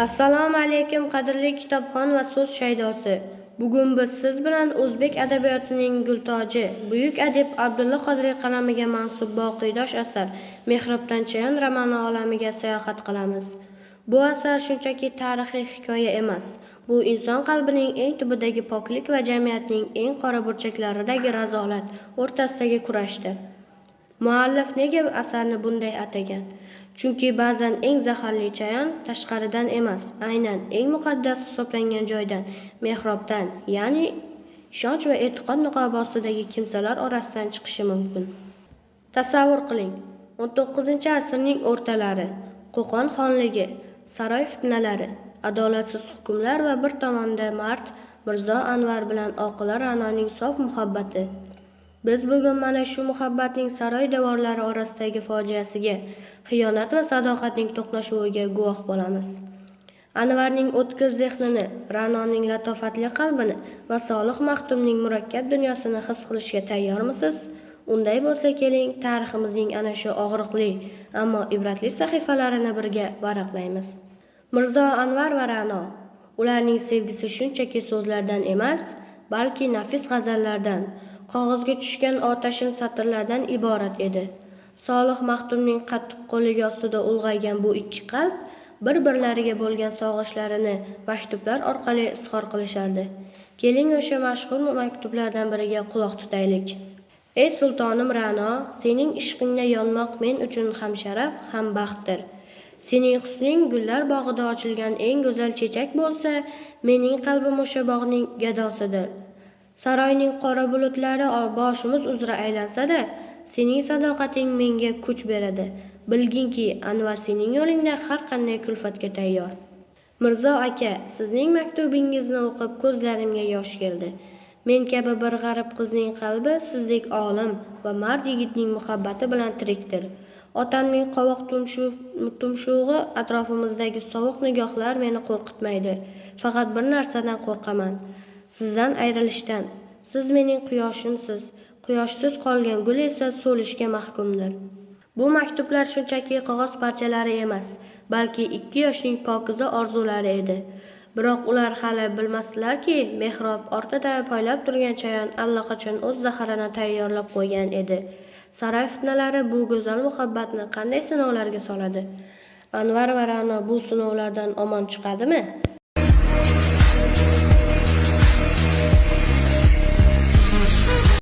Assalomu alaykum qadrli kitobxon va so'z shaydosi. Bugun biz siz bilan o'zbek adabiyotining gultoji, buyuk adib Abdulla Qodiriy qalamiga mansub boqiydosh asar Mehrobdan chayon romani olamiga sayohat qilamiz. Bu asar shunchaki tarixiy hikoya emas. Bu inson qalbining eng tubidagi poklik va jamiyatning eng qora burchaklaridagi razolat o'rtasidagi kurashdir. Muallif nega asarni bunday atagan? Chunki ba'zan eng zaharli chayon tashqaridan emas, aynan eng muqaddas hisoblangan joydan, mehrobdan, ya'ni ishonch va e'tiqod niqobi ostidagi kimsalar orasidan chiqishi mumkin. Tasavvur qiling, 19-asrning o'rtalari, Qo'qon xonligi, saroy fitnalari, adolatsiz hukmlar va bir tomonda mard Mirzo Anvar bilan Oqila Ra'noning sof muhabbati. Biz bugun mana shu muhabbatning saroy devorlari orasidagi fojiasiga, xiyonat va sadoqatning to'qnashuviga guvoh bo'lamiz. Anvarning o'tkir zehnini, Ra'noning latofatli qalbini va Solih Maxtumning murakkab dunyosini his qilishga tayyormisiz? Unday bo'lsa keling, tariximizning ana shu og'riqli, ammo ibratli sahifalarini birga varaqlaymiz. Mirzo Anvar va Ra'no. Ularning sevgisi shunchaki so'zlardan emas, balki nafis g'azallardan, qog'ozga tushgan otashin satrlardan iborat edi. Solih Maxtumning qattiq qo'lligi ostida ulg'aygan bu ikki qalb bir-birlariga bo'lgan sog'ishlarini maktublar orqali izhor qilishardi. Keling o'sha mashhur maktublardan biriga quloq tutaylik. Ey sultonim Ra'no, sening ishqingda yonmoq men uchun ham sharaf, ham baxtdir. Sening husning gullar bog'ida ochilgan eng go'zal chechak bo'lsa, mening qalbim o'sha bog'ning gadosidir. Saroyning qora bulutlari boshimiz uzra aylansa-da, sening sadoqating menga kuch beradi. Bilginki, Anvar sening yo'lingda har qanday kulfatga tayyor. Mirzo aka, sizning maktubingizni o'qib ko'zlarimga yosh keldi. Men kabi bir g'arib qizning qalbi sizdek olim va mard yigitning muhabbati bilan tirikdir. Otamning qovoq tumshug'i, atrofimizdagi sovuq nigohlar meni qo'rqitmaydi. Faqat bir narsadan qo'rqaman. Sizdan ayrilishdan. Siz mening quyoshimsiz. Quyoshsiz qolgan gul esa so'lishga mahkumdir. Bu maktublar shunchaki qog'oz parchalari emas, balki 2 yoshning pokiza orzulari edi. Biroq ular hali bilmasdilarki, mehrob ortida poylab turgan chayon allaqachon o'z zaharini tayyorlab qo'ygan edi. Saroy fitnalari bu go'zal muhabbatni qanday sinovlarga soladi? Anvar va Ra'no bu sinovlardan omon chiqadimi?